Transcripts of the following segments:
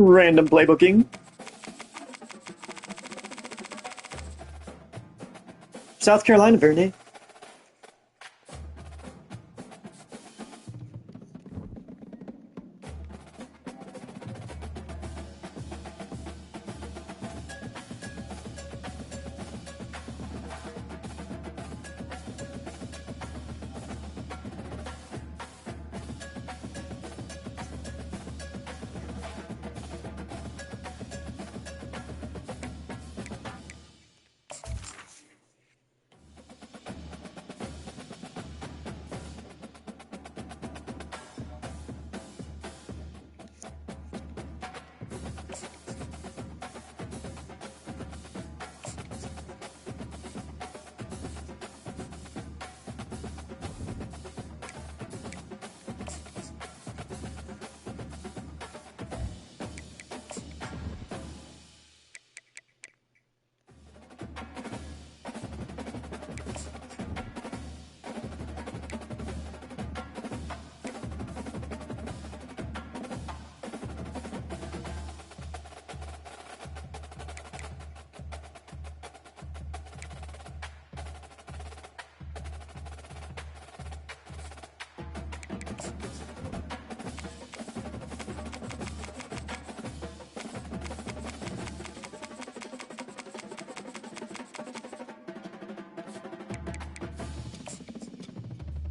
Random playbooking. South Carolina, Verne.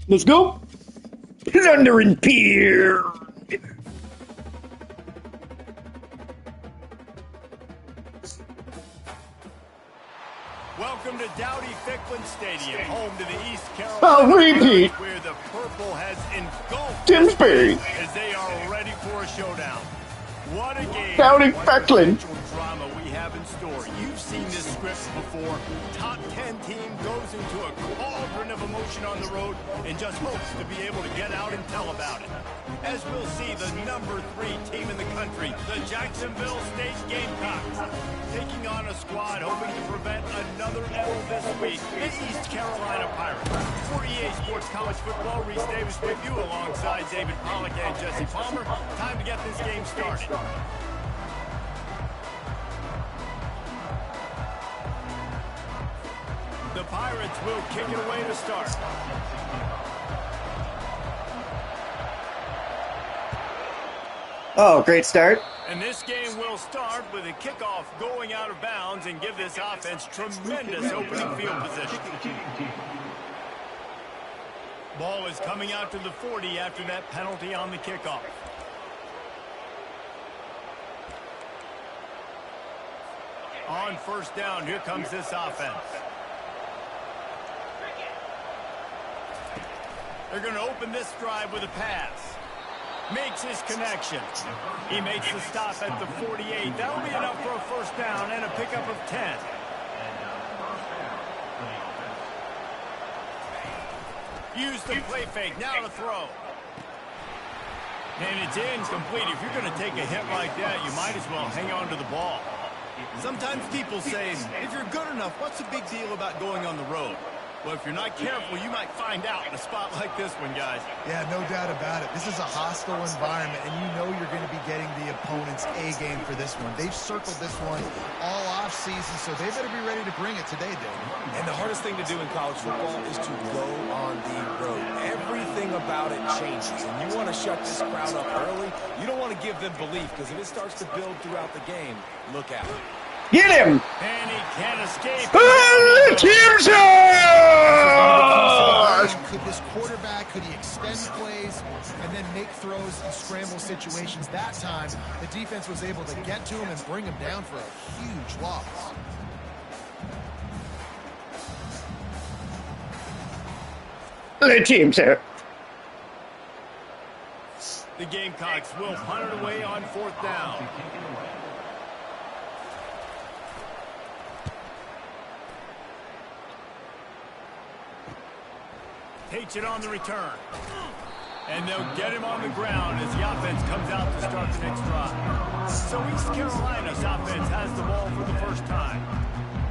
Let's go! Plunder and Pier! Welcome to Dowdy Ficklin Stadium, home to the East Carolina. I'll repeat! Where the purple has engulfed Timsbury! As they are ready for a showdown. What a game. Dowdy Ficklin! Drama we have in store. You've seen this script before. Top 10 team goes into a cauldron of emotion on the road and just hopes to be able to get out and tell about it. As we'll see, the number 3 team in the country, the Jacksonville State Gamecocks, taking on a squad hoping to prevent another L this week, the East Carolina Pirates. For EA Sports College Football, Reese Davis with you alongside David Pollack and Jesse Palmer. Time to get this game started. The Pirates will kick it away to start. Oh, great start. And this game will start with a kickoff going out of bounds and give this offense tremendous opening field position. Ball is coming out to the 40 after that penalty on the kickoff. On first down, here comes this offense. They're going to open this drive with a pass. Makes his connection. He makes the stop at the 48. That'll be enough for a first down and a pickup of 10. Use the play fake. Now to throw. And it's incomplete. If you're going to take a hit like that, you might as well hang on to the ball. Sometimes people say, if you're good enough, what's the big deal about going on the road? Well, if you're not careful, you might find out in a spot like this one, guys. Yeah, no doubt about it. This is a hostile environment, and you know you're going to be getting the opponent's A-game for this one. They've circled this one all off-season, so they better be ready to bring it today, David. And the hardest thing to do in college football is to go on the road. Everything about it changes, and you want to shut this crowd up early. You don't want to give them belief, because if it starts to build throughout the game, look out. Get him! And he can't escape. Could this quarterback, could he extend plays and then make throws in scramble situations? That time, the defense was able to get to him and bring him down for a huge loss. The team, sir. The Gamecocks will punt it away on fourth down. Takes it on the return. And they'll get him on the ground as the offense comes out to start the next drive. So East Carolina's offense has the ball for the first time.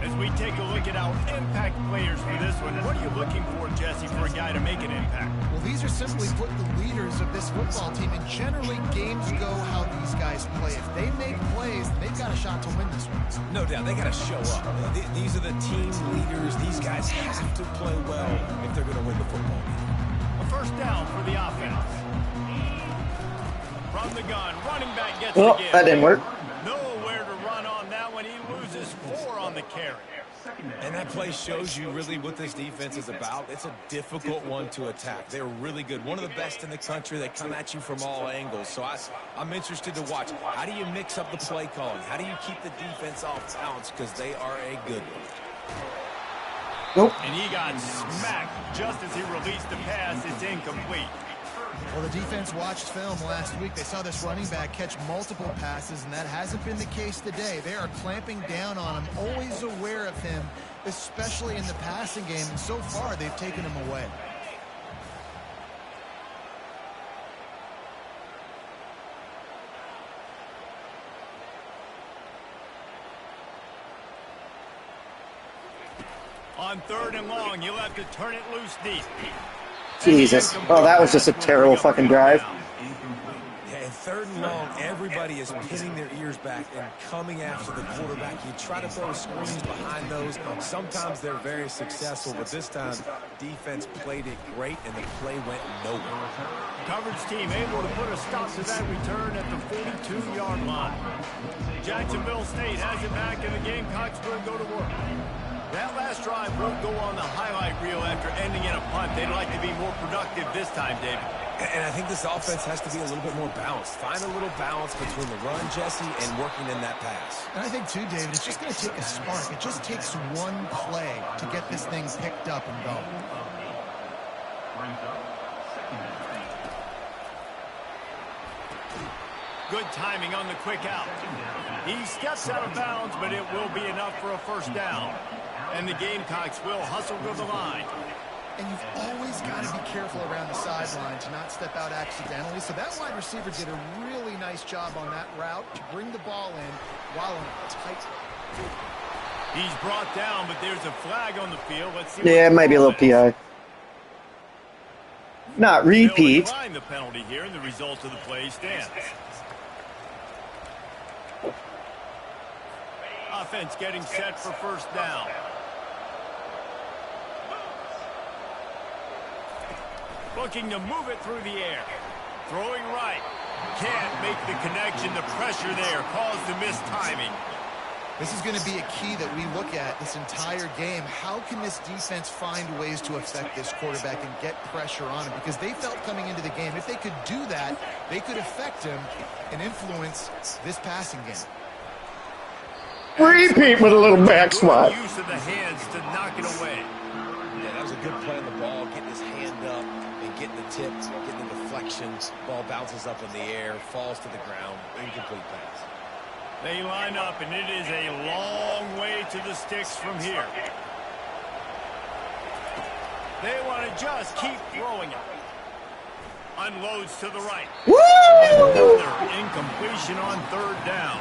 As we take a look at our impact players for this one, what are you looking for, Jesse, for a guy to make an impact? Well, these are simply put the leaders of this football team, and generally games go how these guys play. If they make plays, they've got a shot to win this one. No doubt, they got to show up. These are the team leaders. These guys have to play well if they're going to win the football game. A first down for the offense. From the gun, running back gets the give. That didn't work. Nowhere to run on that one. He loses 4 on the carry. And that play shows you really what this defense is about. It's a difficult one to attack. They're really good. One of the best in the country. They come at you from all angles. So I'm interested to watch. How do you mix up the play calling? How do you keep the defense off balance? Because they are a good one. Nope. And he got smacked just as he released the pass. It's incomplete. Well, the defense watched film last week. They saw this running back catch multiple passes, and that hasn't been the case today. They are clamping down on him, always aware of him, especially in the passing game, and so far they've taken him away. On 3rd and long, you'll have to turn it loose deep. Jesus. Oh, that was just a terrible fucking drive. Yeah, and 3rd and long, everybody is pinning their ears back and coming after the quarterback. You try to throw screens behind those. Sometimes they're very successful, but this time, defense played it great, and the play went nowhere. Coverage team able to put a stop to that return at the 42-yard line. Jacksonville State has it back, and the Gamecocks will go to work. That last drive won't go on the highlight reel after ending in a punt. They'd like to be more productive this time, David. And I think this offense has to be a little bit more balanced. Find a little balance between the run, Jesse, and working in that pass. And I think, too, David, it's just going to take a spark. It just takes one play to get this thing picked up and going. Good timing on the quick out. He steps out of bounds, but it will be enough for a first down. And the Gamecocks will hustle to the line. And you've always got to be careful around the sideline to not step out accidentally. So that wide receiver did a really nice job on that route to bring the ball in while on a tight. He's brought down, but there's a flag on the field. Let's see. Yeah, it might be a little PI. Not repeat. They'll decline the penalty here, and the result of the play stands. Offense getting set for first down. Looking to move it through the air. Throwing right. Can't make the connection. The pressure there caused the missed timing. This is going to be a key that we look at this entire game. How can this defense find ways to affect this quarterback and get pressure on him? Because they felt coming into the game, if they could do that, they could affect him and influence this passing game. Repeat with a little back swat. Use of the hands to knock it away. Yeah, that was a good play on the ball, getting his hand up and getting the tip, getting the deflection. Ball bounces up in the air, falls to the ground, incomplete pass. They line up, and it is a long way to the sticks from here. They want to just keep throwing it. Unloads to the right. Woo! Another incompletion on 3rd down.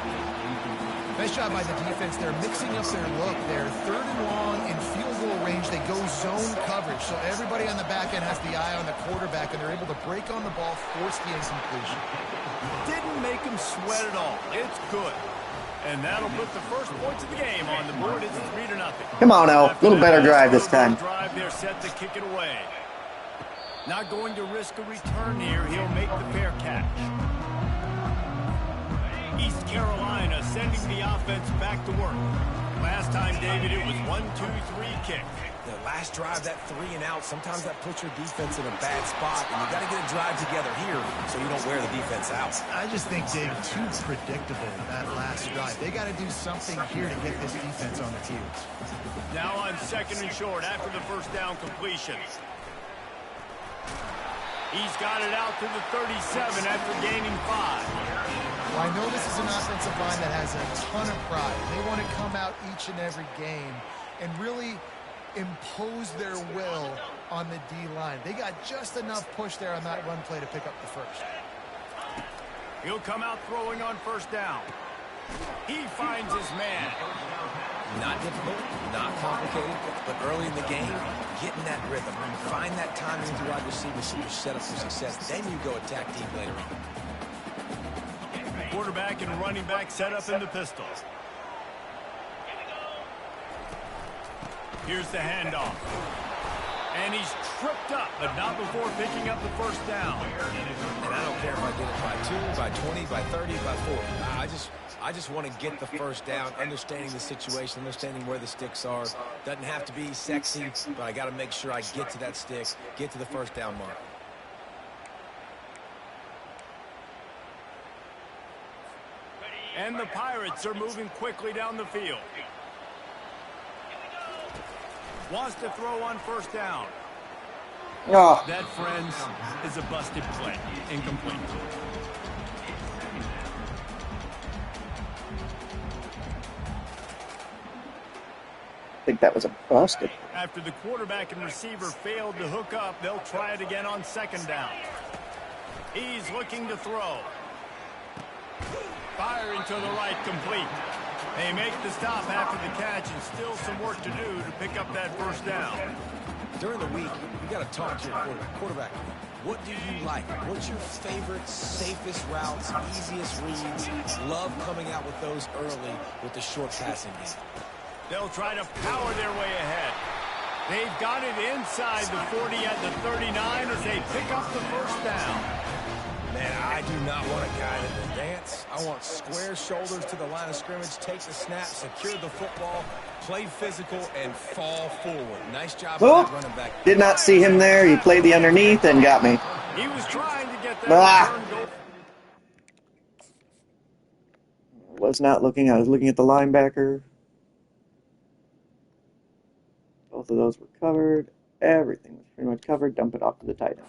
Nice job by the defense. They're mixing up their look. They're 3rd and long in field goal range. They go zone coverage. So everybody on the back end has the eye on the quarterback, and they're able to break on the ball, force the incompletion. Didn't make him sweat at all. It's good. And that'll put the first points of the game on the board. It's 3-0. Come on, Al. A little better drive this time. Drive, they're set to kick it away. Not going to risk a return here. He'll make the fair catch. East Carolina sending the offense back to work. Last time, David, it was 1-2-3 kick. The last drive, that 3 and out, sometimes that puts your defense in a bad spot, and you got to get a drive together here so you don't wear the defense out. I just think, David, too predictable, that last drive. They got to do something here to get this defense on its heels. Now on 2nd and short after the first down completion. He's got it out to the 37 after gaining 5. Well, I know this is an offensive line that has a ton of pride. They want to come out each and every game and really impose their will on the D-line. They got just enough push there on that run play to pick up the first. He'll come out throwing on first down. He finds his man. Not difficult, not complicated, but early in the game, get in that rhythm. Find that timing with your wide receiver so you're set up for success. Then you go attack deep later on. Quarterback and running back set up in the pistol. Here's the handoff. And he's tripped up, but not before picking up the first down. And I don't care if I get it by 2, by 20, by 30, by 40. I just want to get the first down, understanding the situation, understanding where the sticks are. Doesn't have to be sexy, but I got to make sure I get to that stick, get to the first down mark. And the Pirates are moving quickly down the field. Wants to throw on first down. Oh. That, friends, is a busted play. Incomplete. I think that was a busted. After the quarterback and receiver failed to hook up, they'll try it again on second down. He's looking to throw. Firing to the right, complete. They make the stop after the catch, and still some work to do to pick up that first down. During the week, you got to talk to your quarterback. What do you like? What's your favorite, safest routes, easiest reads? Love coming out with those early with the short passing game. They'll try to power their way ahead. They've got it inside the 40 at the 39 as they pick up the first down. Man, I do not want a guy that will dance. I want square shoulders to the line of scrimmage, take the snap, secure the football, play physical, and fall forward. Nice job with that running back. Did not see him there. He played the underneath and got me. He was trying to get that return goal. Was not looking. I was looking at the linebacker. Both of those were covered. Everything was pretty much covered. Dump it off to the tight end.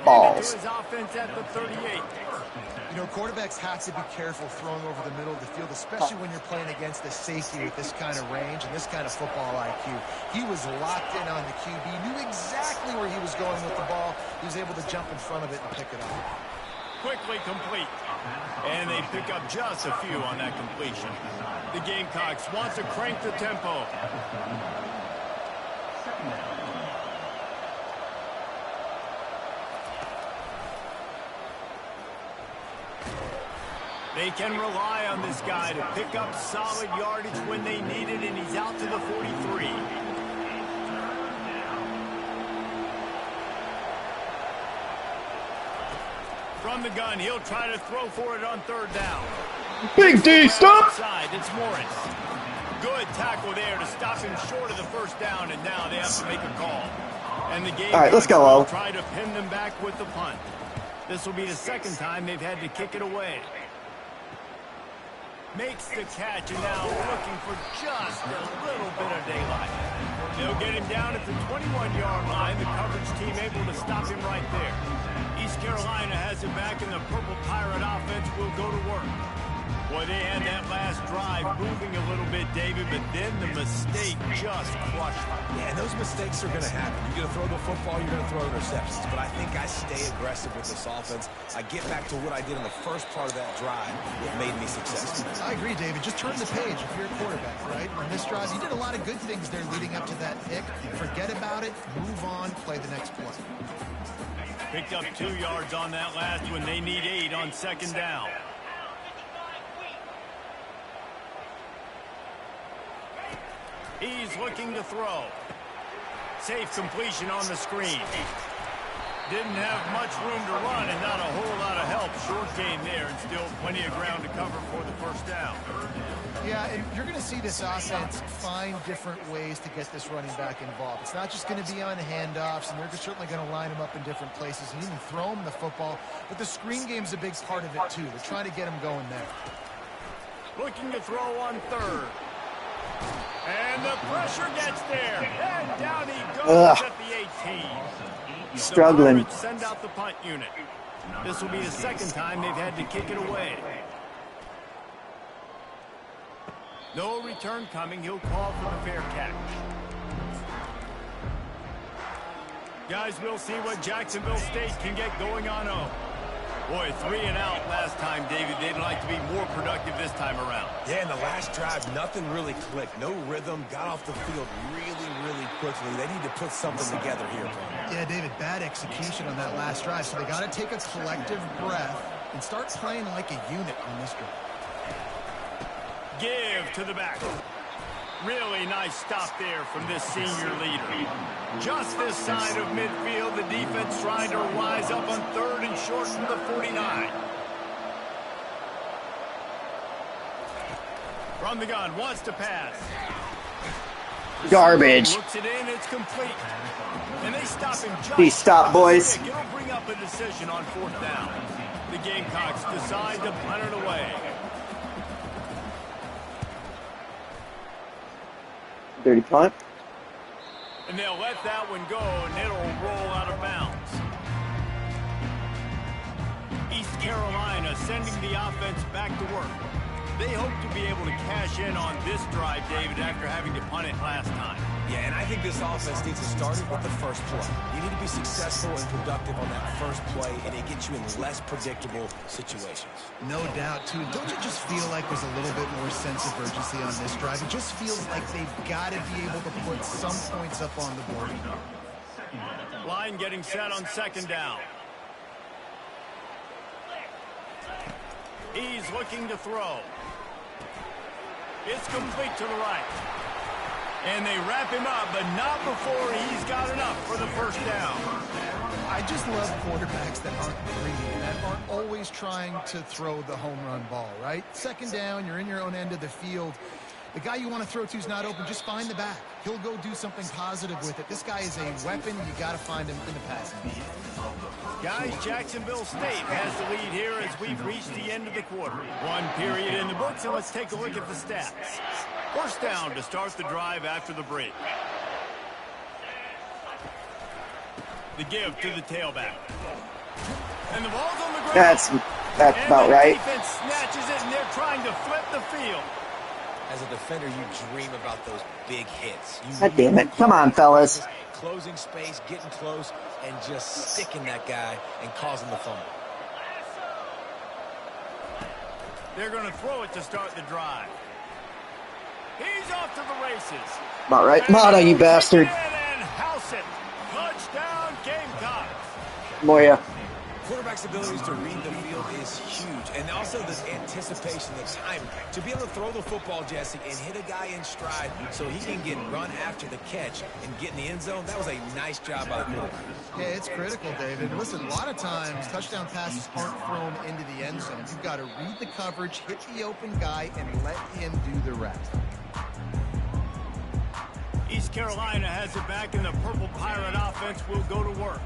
Balls. His offense at the 38. You know, quarterbacks have to be careful throwing over the middle of the field, especially when you're playing against a safety with this kind of range and this kind of football IQ. He was locked in on the QB, knew exactly where he was going with the ball. He was able to jump in front of it and pick it up. Quickly complete. And they pick up just a few on that completion. The Gamecocks want to crank the tempo. They can rely on this guy to pick up solid yardage when they need it, and he's out to the 43. From the gun, he'll try to throw for it on third down. Big D, stop! Outside, it's Morris. Good tackle there to stop him short of the first down, and now they have to make a call. And the game. All right, let's go, O. Try to pin them back with the punt. This will be the second time they've had to kick it away. Makes the catch, and now looking for just a little bit of daylight. They'll get him down at the 21-yard line. The coverage team able to stop him right there. East Carolina has it back, and the Purple Pirate offense will go to work. Boy, they had that last drive moving a little bit, David, but then the mistake just crushed them. Yeah, and those mistakes are going to happen. You're going to throw the football, you're going to throw interceptions. But I think I stay aggressive with this offense. I get back to what I did in the first part of that drive that made me successful. I agree, David. Just turn the page if you're a quarterback, right? On this drive, you did a lot of good things there leading up to that pick. Forget about it, move on, play the next play. Picked up 2 yards on that last one. They need 8 on second down. He's looking to throw. Safe completion on the screen. Didn't have much room to run and not a whole lot of help. Short game there and still plenty of ground to cover for the first down. Yeah, and you're going to see this offense find different ways to get this running back involved. It's not just going to be on handoffs, and they're certainly going to line him up in different places and even throw him the football. But the screen game's a big part of it, too. They're trying to get him going there. Looking to throw on third. And the pressure gets there. And down he goes at the 18. Struggling. The Pirates send out the punt unit. This will be the second time they've had to kick it away. No return coming. He'll call for the fair catch. Guys, we'll see what Jacksonville State can get going on. Boy, 3 and out last time, David. They'd like to be more productive this time around. Yeah, in the last drive, nothing really clicked. No rhythm. Got off the field really quickly. They need to put something together here, bro. Yeah, David, bad execution on that last drive. So they got to take a collective breath and start playing like a unit on this drive. Give to the back. Really nice stop there from this senior leader. Just this side of midfield, the defense trying to rise up on 3rd and short from the 49. From the gun, wants to pass. Garbage. Looks it in, it's complete. And they stop him just. Please stop, boys. It'll bring up a decision on 4th down. The Gamecocks decide to punt it away. Dirty punt. And they'll let that one go, and it'll roll out of bounds. East Carolina sending the offense back to work. They hope to be able to cash in on this drive, David, after having to punt it last time. Yeah, and I think this offense needs to start it with the first play. You need to be successful and productive on that first play, and it gets you in less predictable situations. No doubt, too. Don't you just feel like there's a little bit more sense of urgency on this drive? It just feels like they've got to be able to put some points up on the board. Line getting set on 2nd down. He's looking to throw. It's complete to the right. And they wrap him up, but not before he's got enough for the 1st down. I just love quarterbacks that aren't greedy, that aren't always trying to throw the home run ball, right? 2nd down, you're in your own end of the field. The guy you want to throw to is not open. Just find the back. He'll go do something positive with it. This guy is a weapon. You got to find him in the passing game. Guys, Jacksonville State has the lead here as we've reached the end of the quarter. 1 period in the books, and let's take a look at the stats. 1st down to start the drive after the break. The give to the tailback. And the ball's on the ground. That's about right. The defense snatches it, and they're trying to flip the field. As a defender, you dream about those big hits. God damn it. Come on, fellas. Closing space, getting close, and just sticking that guy and causing the fumble. They're going to throw it to start the drive. He's off to the races. About right. Mata, you bastard. And house it. Touchdown, Gamecocks. Moya. Quarterback's abilities to read the field is huge, and also the anticipation, the timing. To be able to throw the football, Jesse, and hit a guy in stride so he can get run after the catch and get in the end zone, that was a nice job by the quarterback. Yeah, it's critical, David. Listen, a lot of times touchdown passes aren't thrown into the end zone. You've got to read the coverage, hit the open guy, and let him do the rest. East Carolina has it back, and the Purple Pirate offense will go to work.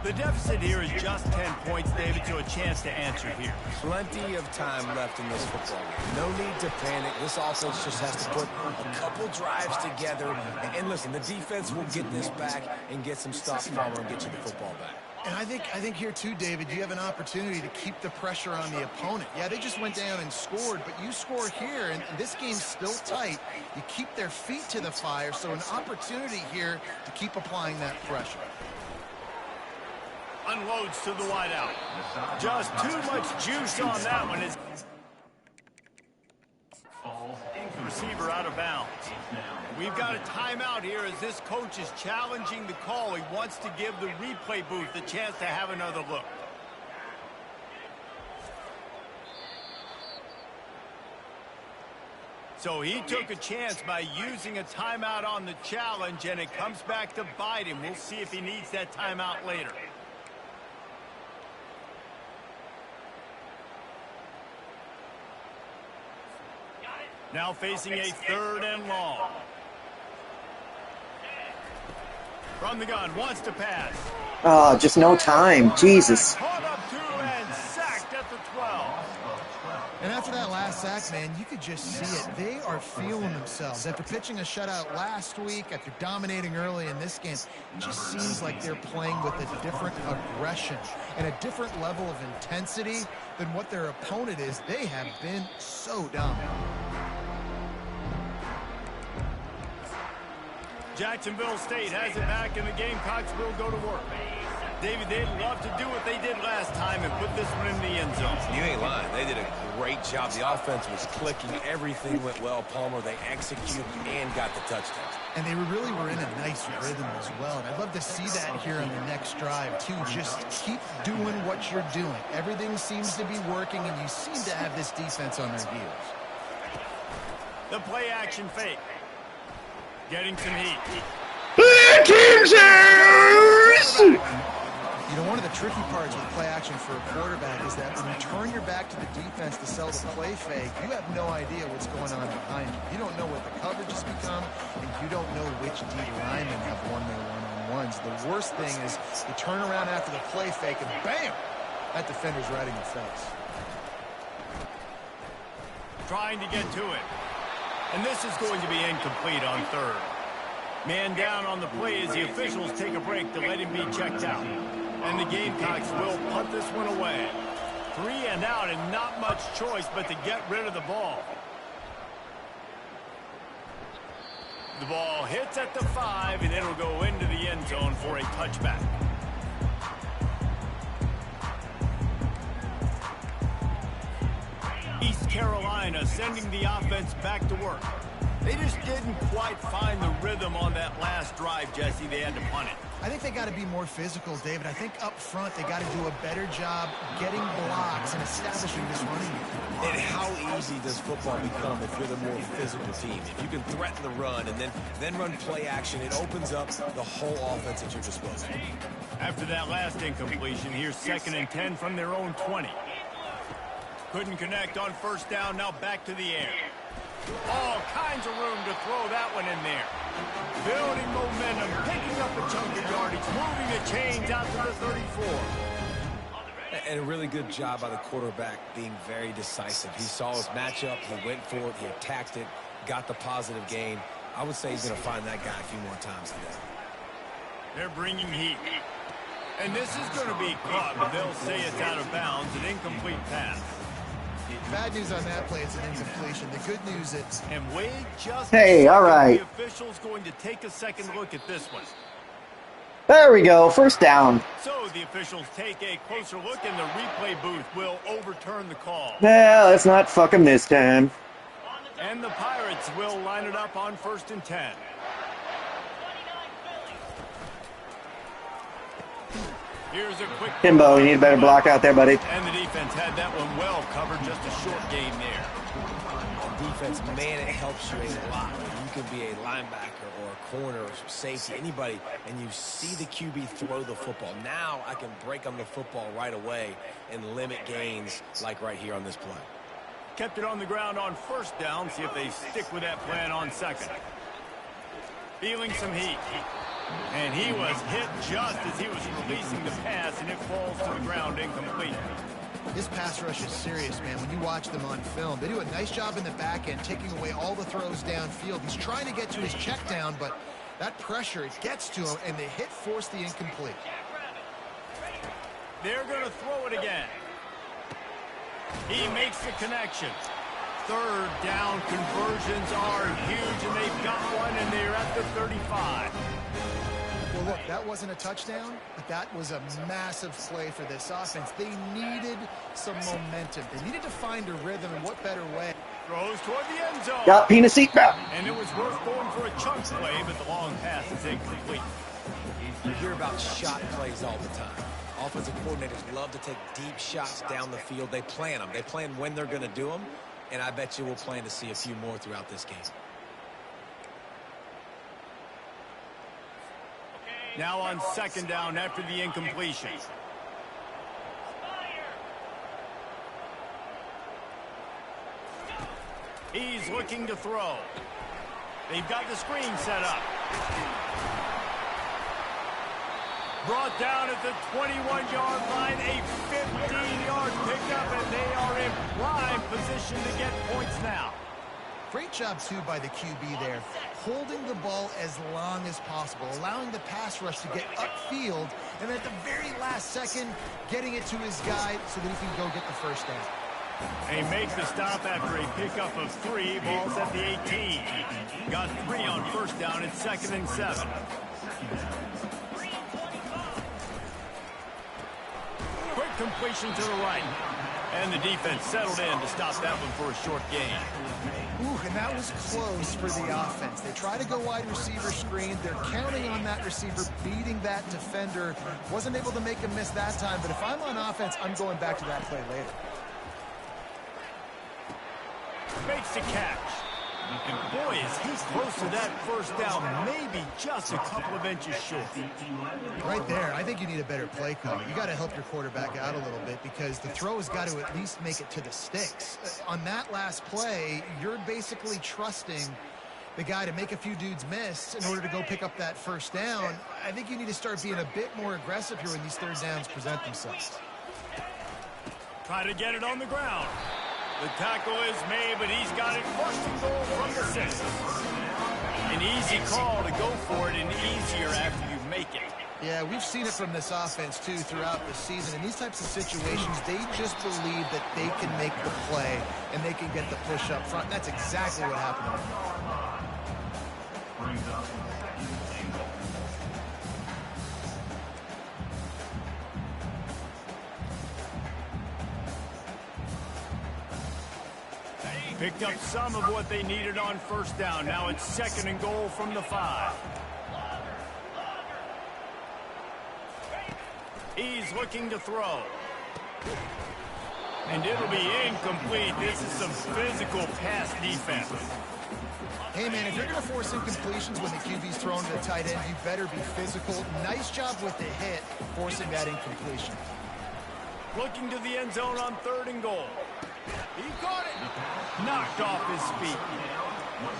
The deficit here is just 10 points, David, so a chance to answer here. Plenty of time left in this football game. No need to panic. This offense just has to put a couple drives together. And listen, the defense will get this back and get some stop follow and get you the football back. And I think here too, David, you have an opportunity to keep the pressure on the opponent. Yeah, they just went down and scored, but you score here, and this game's still tight. You keep their feet to the fire, so an opportunity here to keep applying that pressure. Unloads to the wideout. Just too much juice on that one. Receiver out of bounds. We've got a timeout here as this coach is challenging the call. He wants to give the replay booth a chance to have another look. So he took a chance by using a timeout on the challenge, and it comes back to bite him. We'll see if he needs that timeout later. Now facing a 3rd and long. From the gun, wants to pass. Oh, just no time. Jesus. Caught up to and sacked at the 12. And after that last sack, man, you could just see it. They are feeling themselves. After pitching a shutout last week, after dominating early in this game, it just seems like they're playing with a different aggression and a different level of intensity than what their opponent is. They have been so dominant. Jacksonville State has it back, and the Gamecocks will go to work. David, they'd love to do what they did last time and put this one in the end zone. You ain't lying. They did a great job. The offense was clicking. Everything went well. Palmer, they executed and got the touchdown. And they really were in a nice rhythm as well. And I'd love to see that here on the next drive, too. Just keep doing what you're doing. Everything seems to be working, and you seem to have this defense on their heels. The play-action fake. Getting some heat. You know, one of the tricky parts with play action for a quarterback is that when you turn your back to the defense to sell the play fake, you have no idea what's going on behind you. You don't know what the coverage has become, and you don't know which D linemen have won their one-on-ones. The worst thing is you turn around after the play fake, and bam! That defender's right in your face. Trying to get to it. And this is going to be incomplete on third. Man down on the play as the officials take a break to let him be checked out. And the Gamecocks will punt this one away. 3 and out and not much choice but to get rid of the ball. The ball hits at the 5 and it'll go into the end zone for a touchback. East Carolina sending the offense back to work. They just didn't quite find the rhythm on that last drive, Jesse. They had to punt it. I think they got to be more physical, David. I think up front they got to do a better job getting blocks and establishing this running game. And how easy does football become if you're the more physical team? If you can threaten the run and then run play action, it opens up the whole offense at your disposal. After that last incompletion, here's 2nd and 10 from their own 20. Couldn't connect on first down, now back to the air. All kinds of room to throw that one in there. Building momentum, picking up a chunk of yardage, moving the chains out to the 34. And a really good job by the quarterback being very decisive. He saw his matchup, he went for it, he attacked it, got the positive gain. I would say he's going to find that guy a few more times today. They're bringing heat. And this is going to be caught, but they'll say it's out of bounds, an incomplete pass. Bad news on that play, it's an incompletion. The good news is... And wait just Hey, all right. The official's going to take a second look at this one. There we go. First down. So the officials take a closer look, and the replay booth will overturn the call. Yeah, let's not fuck him this time. And the Pirates will line it up on 1st and 10. Here's a quick... Timbo, you need a better block out there, buddy. And the defense had that one well covered, just a short gain there. Defense, man, it helps you a lot. You can be a linebacker or a corner or safety, anybody, and you see the QB throw the football. Now I can break on the football right away and limit gains like right here on this play. Kept it on the ground on first down. See if they stick with that plan on second. Feeling some heat. And he was hit just as he was releasing the pass, and it falls to the ground incomplete. This pass rush is serious, man. When you watch them on film, they do a nice job in the back end, taking away all the throws downfield. He's trying to get to his check down, but that pressure, it gets to him, and the hit forced the incomplete. They're going to throw it again. He makes the connection. 3rd down conversions are huge, and they've got one, and they're at the 35. Well, look, that wasn't a touchdown, but that was a massive play for this offense. They needed some momentum. They needed to find a rhythm, and what better way? Throws toward the end zone. Got peanut seatbelt. And it was worth going for a chunk play, but the long pass is incomplete. You hear about shot plays all the time. Offensive coordinators love to take deep shots down the field. They plan them. They plan when they're going to do them, and I bet you we'll plan to see a few more throughout this game. Now on 2nd down after the incompletion. He's looking to throw. They've got the screen set up. Brought down at the 21-yard line, a 15-yard pickup, and they are in prime position to get points now. Great job, too, by the QB there, holding the ball as long as possible, allowing the pass rush to get upfield, and at the very last second, getting it to his guy so that he can go get the first down. They make the stop after a pickup of 3, balls at the 18. Got 3 on first down, it's 2nd and 7. completion to the right. And the defense settled in to stop that one for a short gain. Ooh, and that was close for the offense. They try to go wide receiver screen. They're counting on that receiver beating that defender. Wasn't able to make him miss that time, but if I'm on offense, I'm going back to that play later. Makes the catch. And boy, is he close to that first down, maybe just a couple of inches short. Right there, I think you need a better play call. You got to help your quarterback out a little bit because the throw has got to at least make it to the sticks. On that last play, you're basically trusting the guy to make a few dudes miss in order to go pick up that first down. I think you need to start being a bit more aggressive here when these third downs present themselves. Try to get it on the ground. The tackle is made, but he's got it first and goal from the 6. An easy call to go for it and easier after you make it. Yeah, we've seen it from this offense, too, throughout the season. In these types of situations, they just believe that they can make the play and they can get the push up front. That's exactly what happened. Picked up some of what they needed on first down. Now it's 2nd and goal from the 5. He's looking to throw. And it'll be incomplete. This is some physical pass defense. Hey, man, if you're going to force incompletions when the QB's thrown to the tight end, you better be physical. Nice job with the hit, forcing that incompletion. Looking to the end zone on 3rd and goal. He got it. Knocked off his feet.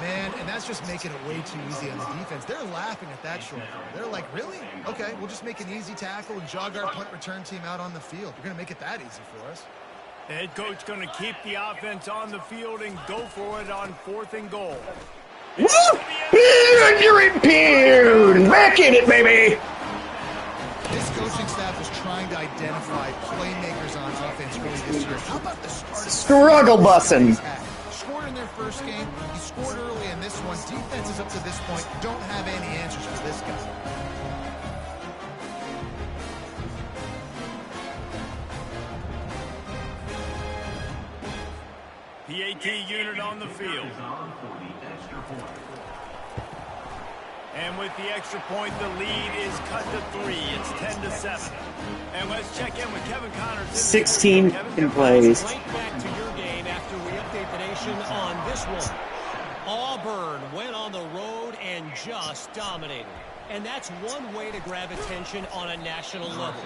Man, and that's just making it way too easy on the defense. They're laughing at that short throw. They're like, really? Okay, we'll just make an easy tackle and jog our punt return team out on the field. You're going to make it that easy for us. The head coach going to keep the offense on the field and go for it on 4th and goal. Woo! You're impaired! Back in it, baby! This coaching staff is trying to identify playmakers on offense really this year. How about the start? Struggle bussin'. Scored in their first game. He scored early in this one. Defenses up to this point don't have any answers for this guy. PAT unit on the field. And with the extra point, the lead is cut to 3. It's 10-7. And let's check in with Kevin Connors. 16 in plays. Right back to your game after we update the nation on this one. Auburn went on the road and just dominated. And that's one way to grab attention on a national level.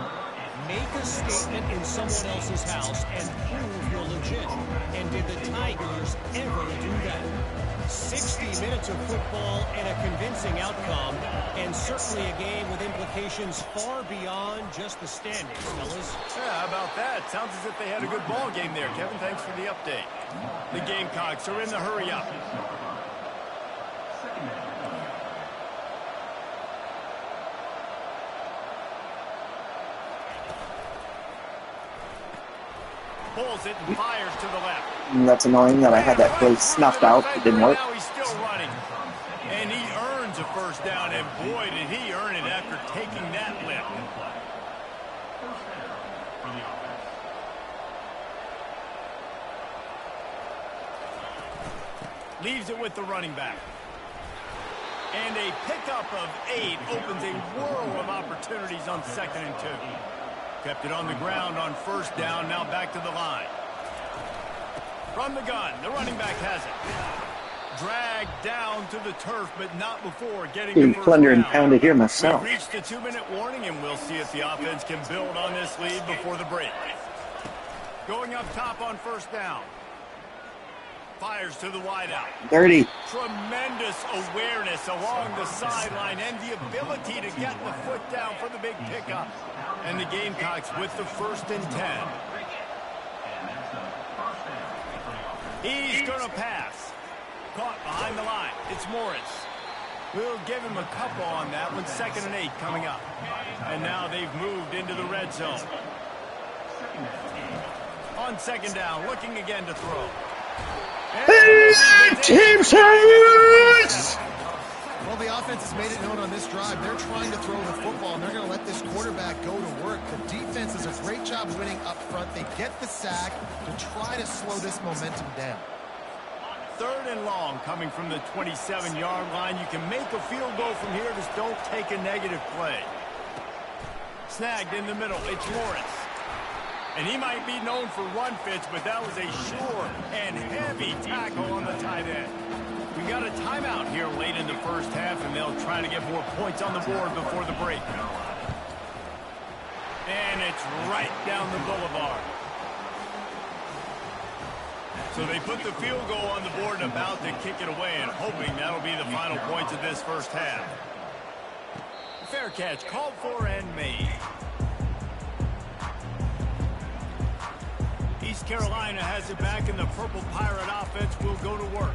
Make a statement in someone else's house and prove you're legit. And did the Tigers ever do that? 60 minutes of football and a convincing outcome, and certainly a game with implications far beyond just the standings, fellas. Yeah, how about that? Sounds as if they had a good ball game there, Kevin. Thanks for the update. The Gamecocks are in the hurry-up. Pulls it and fires to the left. That's annoying that I had that play snuffed out. It didn't work. Now he's still running. And he earns a first down, and boy, did he earn it after taking that lift. Leaves it with the running back. And a pickup of 8 opens a world of opportunities on 2nd and 2. Kept it on the ground on first down, now back to the line. From the gun, the running back has it. Dragged down to the turf, but not before getting the first plundered and down. pounded here myself. We've reached the 2-minute warning, and we'll see if the offense can build on this lead before the break. Going up top on first down. Fires to the wideout. Dirty. Tremendous awareness along the sideline and the ability to get the foot down for the big pickup. And the Gamecocks with the 1st and 10. He's going to pass. Caught behind the line. It's Morris. We'll give him a couple on that one. 2nd and 8 coming up. And now they've moved into the red zone. On 2nd down, looking again to throw. Team saves! Well, the offense has made it known on this drive. They're trying to throw the football, and they're going to let this quarterback go to work. The defense does a great job winning up front. They get the sack to try to slow this momentum down. 3rd and long coming from the 27-yard line. You can make a field goal from here. Just don't take a negative play. Snagged in the middle. It's Morris. And he might be known for run fits, but that was a sure and heavy tackle on the tight end. We got a timeout here late in the first half, and they'll try to get more points on the board before the break. And it's right down the boulevard. So they put the field goal on the board and about to kick it away, and hoping that'll be the final points of this first half. Fair catch called for and made. East Carolina has it back, and the Purple Pirate offense will go to work.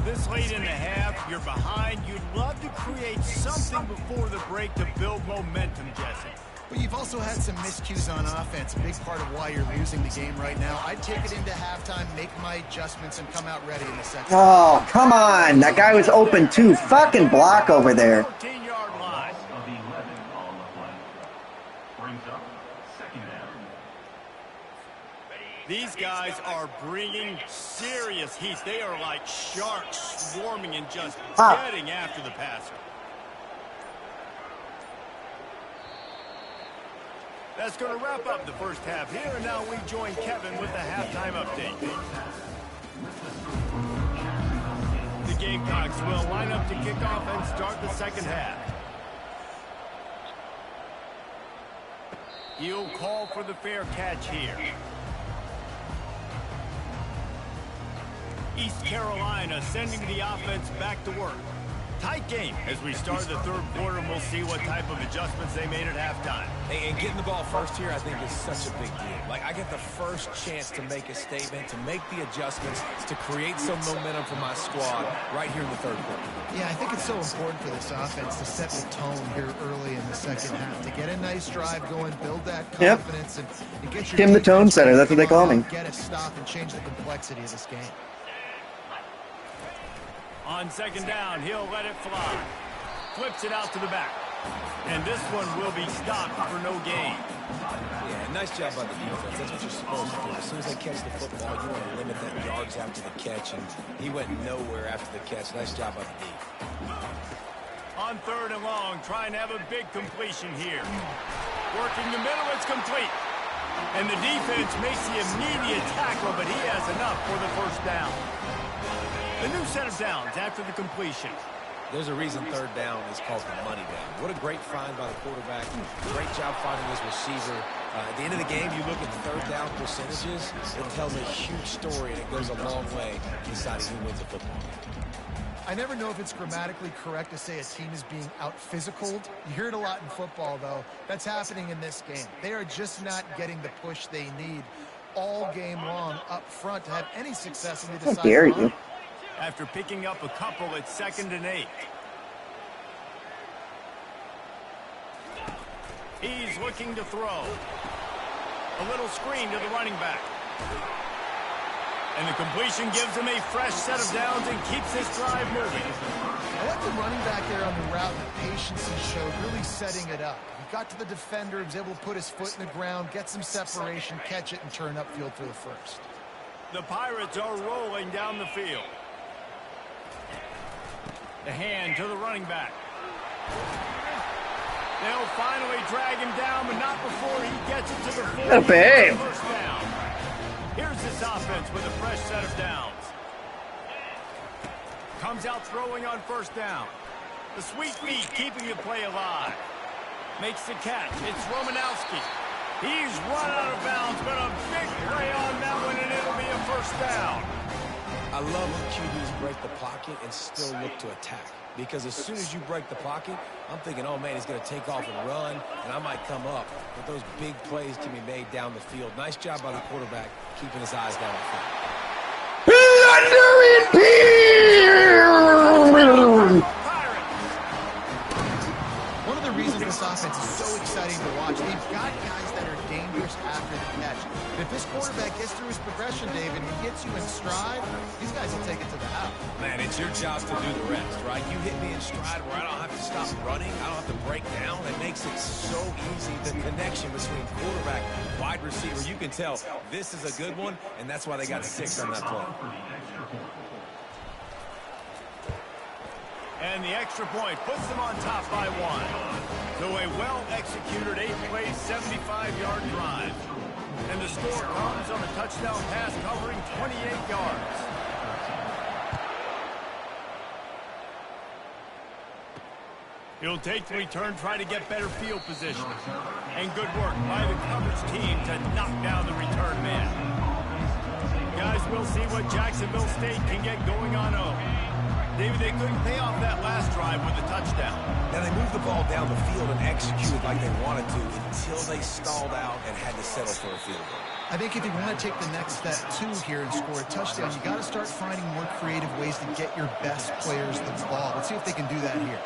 This late in the half, you're behind. You'd love to create something before the break to build momentum, Jesse. But you've also had some miscues on offense, a big part of why you're losing the game right now. I'd take it into halftime, make my adjustments, and come out ready in the second. Oh, come on. That guy was open too. Fucking block over there. 14-yard line. These guys are bringing serious heat. They are like sharks swarming and just getting after the passer. That's going to wrap up the first half here, and now we join Kevin with the halftime update. The Gamecocks will line up to kick off and start the second half. He'll call for the fair catch here. East Carolina sending the offense back to work. Tight game as we start the third quarter, and we'll see what type of adjustments they made at halftime. And getting the ball first here, I think, is such a big deal. Like, I get the first chance to make a statement, to make the adjustments, to create some momentum for my squad right here in the third quarter. Yeah, I think it's so important for this offense to set the tone here early in the second half, to get a nice drive going, build that confidence, and get your Tim the Tone Setter, that's what they call me. Get a stop and change the complexity of this game. On second down, he'll let it fly. Flips it out to the back. And this one will be stopped for no gain. Yeah, nice job by the defense. That's what you're supposed to do. As soon as they catch the football, you want to limit them yards after the catch, and he went nowhere after the catch. Nice job by the D. On third and long, trying to have a big completion here. Working the middle, it's complete. And the defense makes the immediate tackle, but he has enough for the first down. A new set of downs after the completion. There's a reason third down is called the money down. What a great find by the quarterback. Great job finding his receiver. At the end of the game, you look at the third down percentages. It tells a huge story, and it goes a long way in deciding who wins a football game. I never know if it's grammatically correct to say a team is being out-physicaled. You hear it a lot in football, though. That's happening in this game. They are just not getting the push they need all game long up front to have any success in the decisive. How dare you? After picking up a couple, it's 2nd and 8. He's looking to throw. A little screen to the running back. And the completion gives him a fresh set of downs and keeps this drive moving. I like the running back there on the route and the patience he showed, really setting it up. He got to the defender, was able to put his foot in the ground, get some separation, catch it, and turn upfield for the first. The Pirates are rolling down the field. The hand to the running back. They'll finally drag him down, but not before he gets it to the 40. Babe. First down. Here's this offense with a fresh set of downs. Comes out throwing on first down. The sweet feet keeping the play alive. Makes the catch. It's Romanowski. He's run out of bounds, but a big play on that one, and it'll be a first down. I love when QBs break the pocket and still look to attack. Because as soon as you break the pocket, I'm thinking, oh, man, he's going to take off and run, and I might come up. But those big plays can be made down the field. Nice job by the quarterback keeping his eyes down the field. One of the reasons this offense is so exciting to watch, they've got guys that are dangerous after the catch. If this quarterback gets through his progression, Dave, and he gets you in stride, these guys will take it to the house. Man, it's your job to do the rest, right? You hit me in stride where I don't have to stop running. I don't have to break down. It makes it so easy. The connection between quarterback, wide receiver, you can tell this is a good one, and that's why they got 6 on that play. And the extra point puts them on top by 1. So a well-executed 8-play, 75-yard drive. And the score comes on a touchdown pass covering 28 yards. He'll take the return, try to get better field position. And good work by the coverage team to knock down the return man. Guys, we'll see what Jacksonville State can get going on 0. David, they couldn't pay off that last drive with a touchdown. Now, they moved the ball down the field and executed like they wanted to until they stalled out and had to settle for a field goal. I think if you want to take the next step, too, here and score a touchdown, you got to start finding more creative ways to get your best players the ball. Let's see if they can do that here.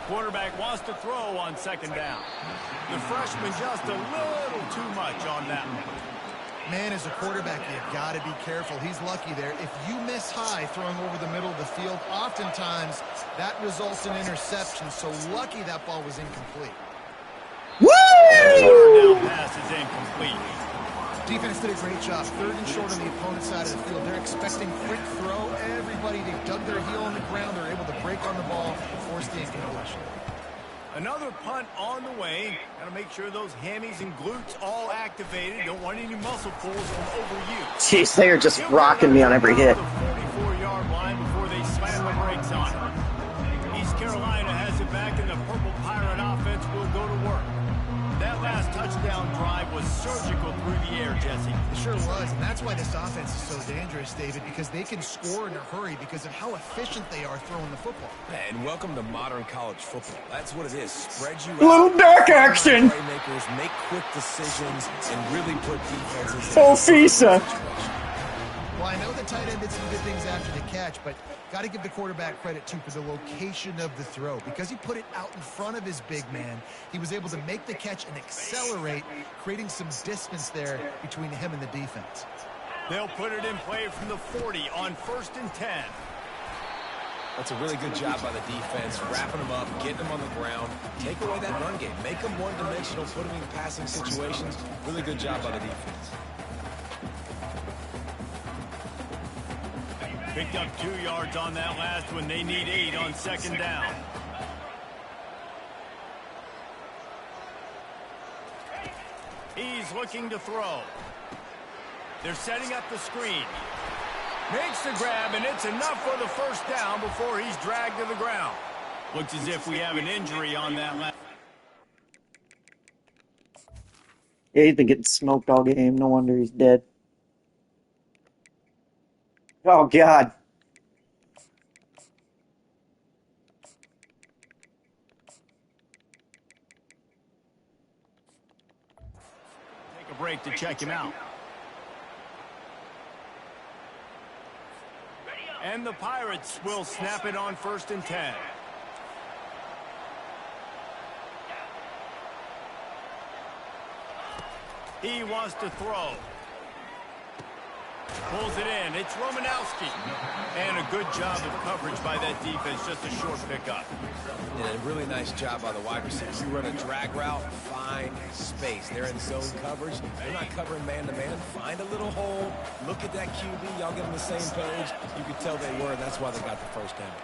Quarterback wants to throw on 2nd down. The freshman just a little too much on that one. Man, as a quarterback, you've got to be careful. He's lucky there. If you miss high throwing over the middle of the field, oftentimes that results in interception. So lucky that ball was incomplete. Woo! Down pass is incomplete. Defense did a great job. 3rd and short on the opponent's side of the field. They're expecting quick throw. Everybody, they dug their heel on the ground. They're able to break on the ball and force the incompletion. Another punt on the way. Got to make sure those hammies and glutes all activated. Don't want any muscle pulls from overuse. Jeez, they are just rocking me on every hit. The 44-yard line before they slam the brakes on it. East Carolina has it back, and the Purple Pirate offense will go to work. That last touchdown drive was surgical through the air, Jesse. It sure was, and that's why this offense is so dangerous, David, because they can score in a hurry because of how efficient they are throwing the football. And welcome to modern college football. That's what it is. Spread you out. Little dark action. Playmakers make quick decisions and really put defenses Full FISA. Well, I know the tight end did some good things after the catch, but got to give the quarterback credit, too, for the location of the throw. Because he put it out in front of his big man, he was able to make the catch and accelerate, creating some distance there between him and the defense. They'll put it in play from the 40 on 1st and 10. That's a really good job by the defense, wrapping them up, getting them on the ground, take away that run game, make them one-dimensional, put them in passing situations. Really good job by the defense. Picked up 2 yards on that last one. They need 8 on 2nd down. He's looking to throw. They're setting up the screen. Makes the grab, and it's enough for the 1st down before he's dragged to the ground. Looks as if we have an injury on that last. Yeah, he's been getting smoked all game. No wonder he's dead. Oh, God. Take a break to check him out. And the Pirates will snap it on 1st and 10. He wants to throw. Pulls it in. It's Romanowski. And a good job of coverage by that defense. Just a short pickup. And a really nice job by the wide receiver. You run a drag route, find space. They're in zone coverage. They're not covering man-to-man. Find a little hole. Look at that QB. Y'all get on the same page. You could tell they were, and that's why they got the 1st down.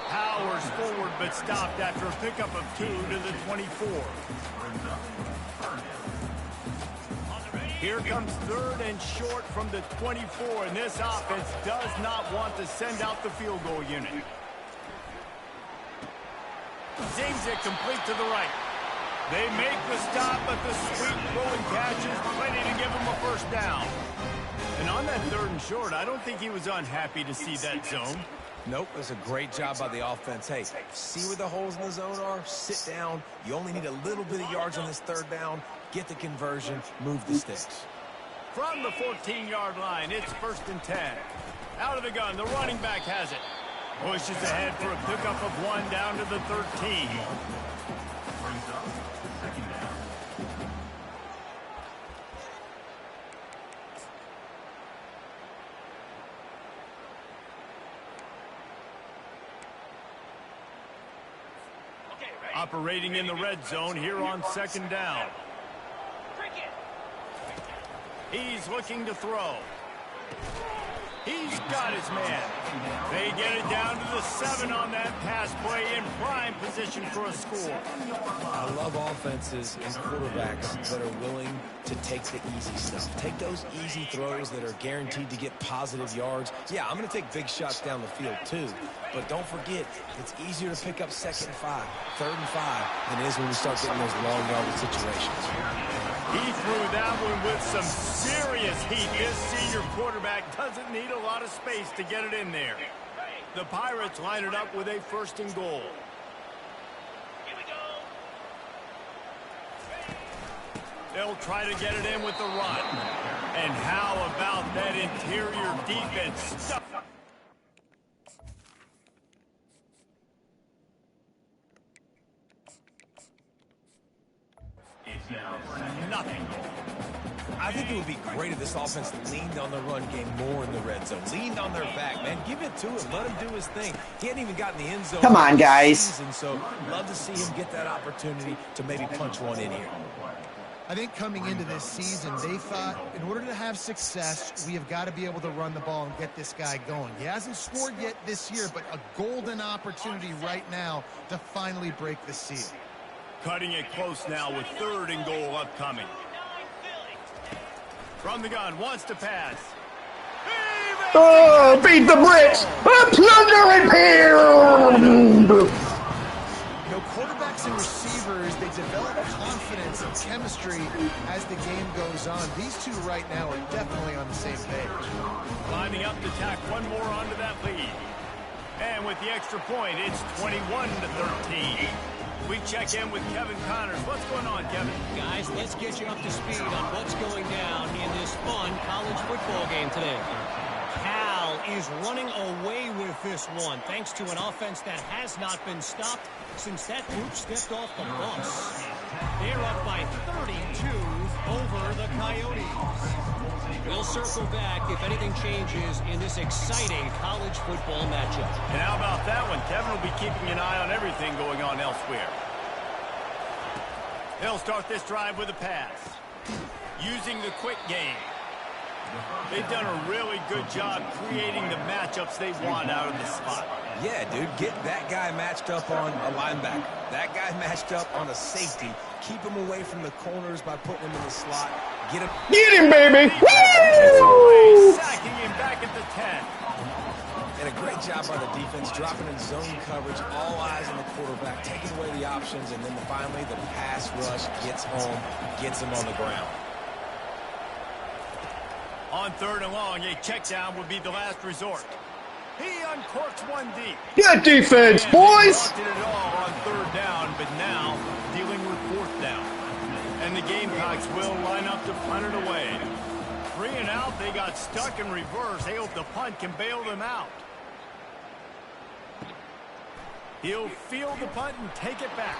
Powers forward, but stopped after a pickup of 2 to the 24. Here comes 3rd and short from the 24, and this offense does not want to send out the field goal unit. Zings it complete to the right. They make the stop, but the sweet rolling catch is plenty to give them a 1st down. And on that 3rd and short, I don't think he was unhappy to see that zone. Nope, it was a great job by the offense. Hey, see where the holes in the zone are? Sit down. You only need a little bit of yards on this 3rd down. Get the conversion, move the sticks. From the 14-yard line, it's 1st and 10. Out of the gun, the running back has it. Pushes ahead for a pickup of 1 down to the 13. Operating in the red zone here on 2nd down. He's looking to throw. He's got his man. They get it down to the 7 on that pass play in prime position for a score. I love offenses and quarterbacks that are willing to take the easy stuff. Take those easy throws that are guaranteed to get positive yards. Yeah, I'm going to take big shots down the field too. But don't forget, it's easier to pick up 2nd and 5, 3rd and 5 than it is when we start getting those long yardage situations. He threw that one with some serious heat. This senior quarterback doesn't need a lot of space to get it in there. The Pirates line it up with a 1st and goal. They'll try to get it in with the run. And how about that interior defense? Nothing. I think it would be great if this offense leaned on the run game more in the red zone. Leaned on their back, man. Give it to him. Let him do his thing. He hadn't even gotten the end zone. Come on, guys. Season, so love to see him get that opportunity to maybe punch one in here. I think coming into this season, they thought in order to have success, we have got to be able to run the ball and get this guy going. He hasn't scored yet this year, but a golden opportunity right now to finally break the seal. Cutting it close now with 3rd and goal upcoming. From the gun, wants to pass. Oh, beat the bricks! Plunder and pound! You know, quarterbacks and receivers, they develop confidence and chemistry as the game goes on. These two right now are definitely on the same page. Lining up to tack one more onto that lead. And with the extra point, it's 21 to 13. We check in with Kevin Connors. What's going on, Kevin? Guys, let's get you up to speed on what's going down in this fun college football game today. Cal is running away with this one, thanks to an offense that has not been stopped since that group stepped off the bus. They're up by 32 over the Coyotes. We'll circle back if anything changes in this exciting college football matchup. And how about that one? Kevin will be keeping an eye on everything going on elsewhere. They'll start this drive with a pass. Using the quick game. They've done a really good job creating the matchups they want out of the slot. Yeah, dude, get that guy matched up on a linebacker. That guy matched up on a safety. Keep him away from the corners by putting him in the slot. Get him, baby! Woo! Sacking him back at the 10. And a great job by the defense, dropping in zone coverage, all eyes on the quarterback, taking away the options, and then finally the pass rush gets home, gets him on the ground. On 3rd and long, a check down would be the last resort. He uncorks one deep. Good defense, boys! Did it all on 3rd down, but now dealing with 4th down. And the Gamecocks will line up to punt it away. 3 and out, they got stuck in reverse. They hope the punt can bail them out. He'll field the punt and take it back.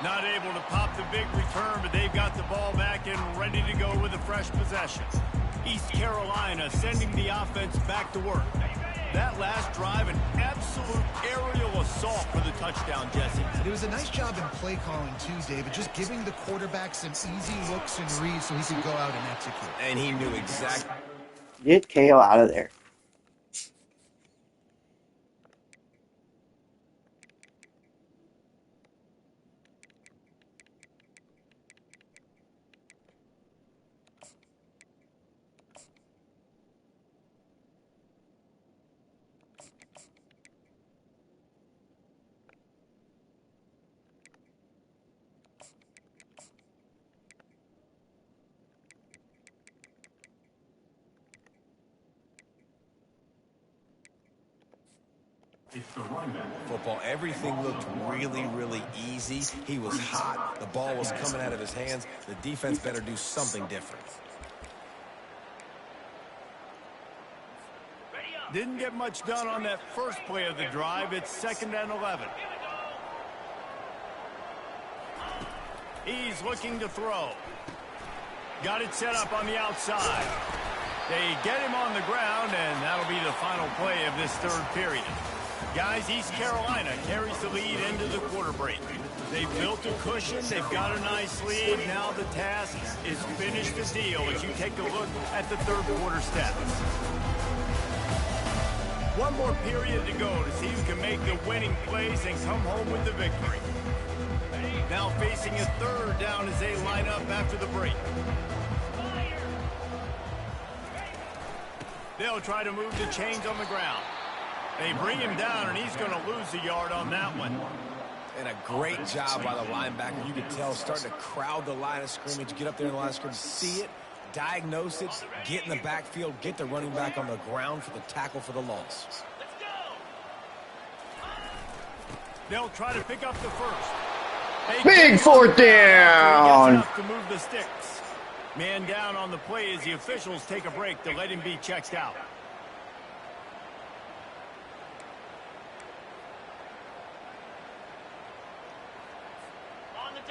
Not able to pop the big return, but they've got the ball back and ready to go with a fresh possession. East Carolina sending the offense back to work. That last drive, an absolute aerial assault for the touchdown, Jesse. It was a nice job in play calling too, David, just giving the quarterback some easy looks and reads so he could go out and execute. And he knew exactly. Get KO out of there. Football, everything looked really, really easy. He was hot. The ball was coming out of his hands. The defense better do something different. Didn't get much done on that first play of the drive. It's 2nd and 11. He's looking to throw. Got it set up on the outside. They get him on the ground, and that'll be the final play of this 3rd period. Guys, East Carolina carries the lead into the quarter break. They've built a cushion. They've got a nice lead. Now the task is finish the deal as you take a look at the 3rd quarter stats. One more period to go to see who can make the winning plays and come home with the victory. Now facing a 3rd down as they line up after the break. They'll try to move the chains on the ground. They bring him down, and he's going to lose a yard on that one. And a great job by the linebacker. You can tell starting to crowd the line of scrimmage, get up there in the line of scrimmage, see it, diagnose it, get in the backfield, get the running back on the ground for the tackle for the loss. They'll try to pick up the 1st. Big 4th down. Enough to move the sticks. Man down on the play as the officials take a break to let him be checked out.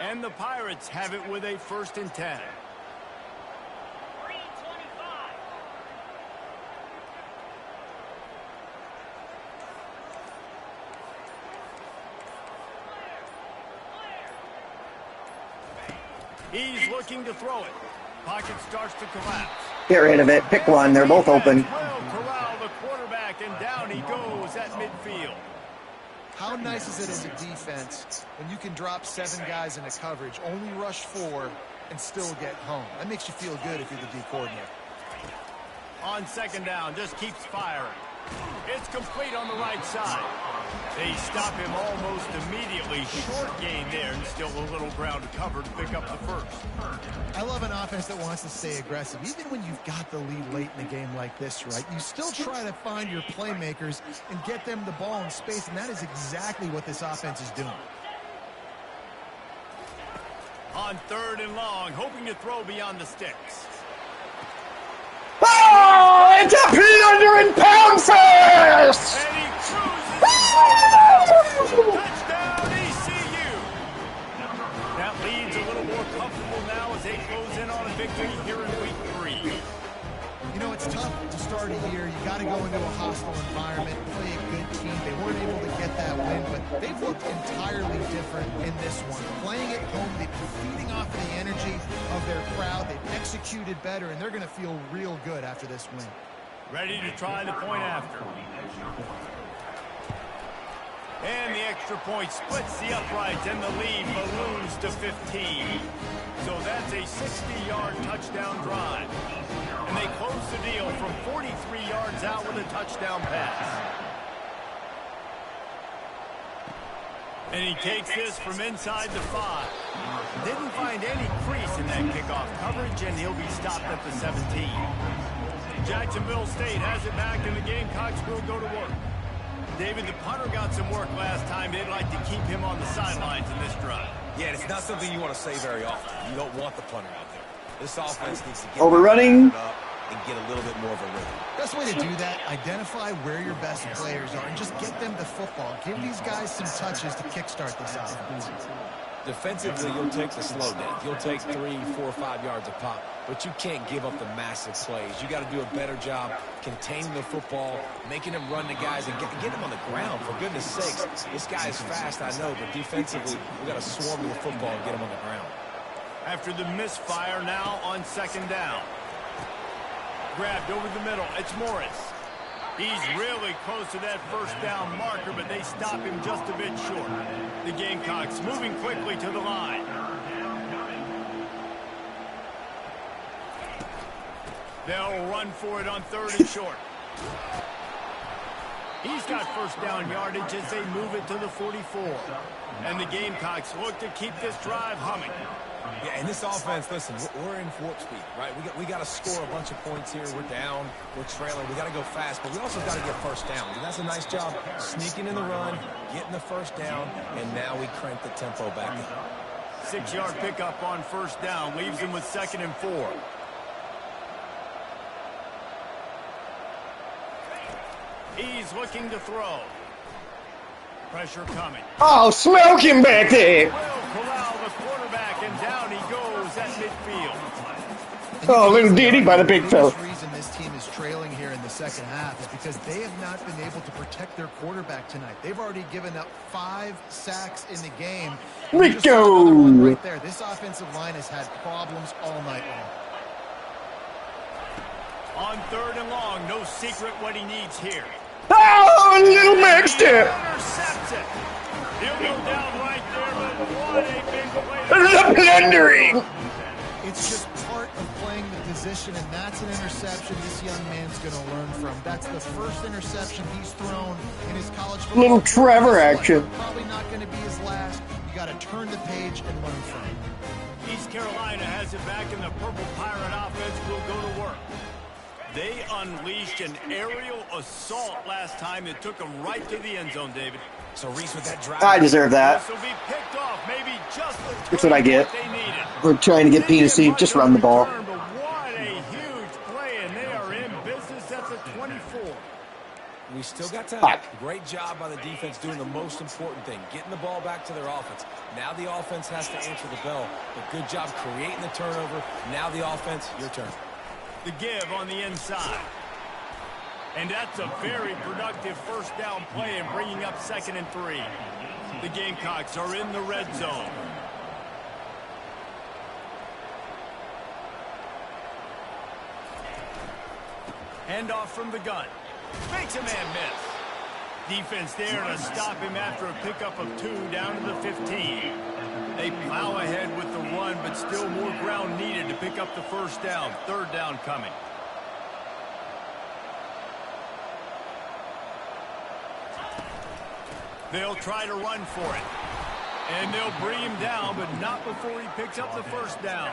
And the Pirates have it with a 1st and 10. He's looking to throw it. Pocket starts to collapse. Get rid of it. Pick one. They're both open. Will corral the quarterback, and down he goes at midfield. How nice is it as a defense when you can drop 7 guys into coverage, only rush 4, and still get home? That makes you feel good if you're the D coordinator. On 2nd down, just keeps firing. It's complete on the right side. They stop him almost immediately. Short gain there, and still a little ground to cover to pick up the 1st. I love an offense that wants to stay aggressive. Even when you've got the lead late in a game like this, right, you still try to find your playmakers and get them the ball in space, and that is exactly what this offense is doing. On 3rd and long, hoping to throw beyond the sticks. Oh, it's a plunder and pound fest! And he cruises his way to the house. Touchdown, ECU. That lead's a little more comfortable now as they close in on a victory here in week 3. You know, it's tough to start a year. You got to go into a hostile environment, play a good team. They weren't able to get that win, but they've looked entirely different in this one. Playing at home, they've been feeding off the energy of their crowd. They've executed better, and they're going to feel real good after this win. Ready to try the point after. And the extra point splits the uprights, and the lead balloons to 15. So that's a 60-yard touchdown drive. And they close the deal from 43 yards out with a touchdown pass. And he takes this from inside the 5. Didn't find any crease in that kickoff coverage, and he'll be stopped at the 17. Jacksonville State has it back, and the Gamecocks will go to work. David, the punter got some work last time. They'd like to keep him on the sidelines in this drive. Yeah, it's not something you want to say very often. You don't want the punter out there. This offense needs to get Overrunning. up and get a little bit more of a rhythm. Best way to do that, identify where your best players are and just get them the football. Give these guys some touches to kickstart this offense. Defensively, you'll take the slow down. You'll take 3, 4, 5 yards a pop, but you can't give up the massive plays. You got to do a better job containing the football, making them run the guys, and get them on the ground. For goodness sakes, this guy is fast, I know, but defensively, we got to swarm to the football and get him on the ground. After the misfire, now on 2nd down. Grabbed over the middle. It's Morris. He's really close to that 1st down marker, but they stop him just a bit short. The Gamecocks moving quickly to the line. They'll run for it on 3rd and short. He's got 1st down yardage as they move it to the 44. And the Gamecocks look to keep this drive humming. Yeah, and this offense, listen, we're in warp speed, right? We got to score a bunch of points here. We're down. We're trailing. We got to go fast, but we also got to get 1st down. And that's a nice job sneaking in the run, getting the 1st down, and now we crank the tempo back up. 6-yard pickup on 1st down leaves them with 2nd and 4. He's looking to throw. Pressure coming. Oh, smoke him back there. Will corral the quarterback, and down he goes at midfield. Oh, little ditty by the big fella. The biggest reason this team is trailing here in the second half is because they have not been able to protect their quarterback tonight. They've already given up 5 sacks in the game. Rico! Right there. This offensive line has had problems all night long. On 3rd and long, no secret what he needs here. Oh, little back step. Intercepts it. He'll go down right there, but what a big play. The blundering. It's just part of playing the position, and that's an interception this young man's going to learn from. That's the first interception he's thrown in his college football. Little Trevor action. Probably not going to be his last. You got to turn the page and learn from it. East Carolina has it back, and the Purple Pirate offense will go to work. They unleashed an aerial assault last time that took them right to the end zone, David. So Reese with that drive. I deserve that. This will be picked off, maybe just the That's what I get. they needed. We're trying to get P2C. Just run the ball. But what a huge play, and they are in business at the 24. We still got time. Fuck. Great job by the defense doing the most important thing, getting the ball back to their offense. Now the offense has to answer the bell. But good job creating the turnover. Now the offense, your turn. The give on the inside. And that's a very productive first down play and bringing up 2nd and 3. The Gamecocks are in the red zone. Handoff from the gun. Makes a man miss. Defense there to stop him after a pickup of 2 down to the 15. They plow ahead with the run, but still more ground needed to pick up the first down. 3rd down coming. They'll try to run for it. And they'll bring him down, but not before he picks up the first down.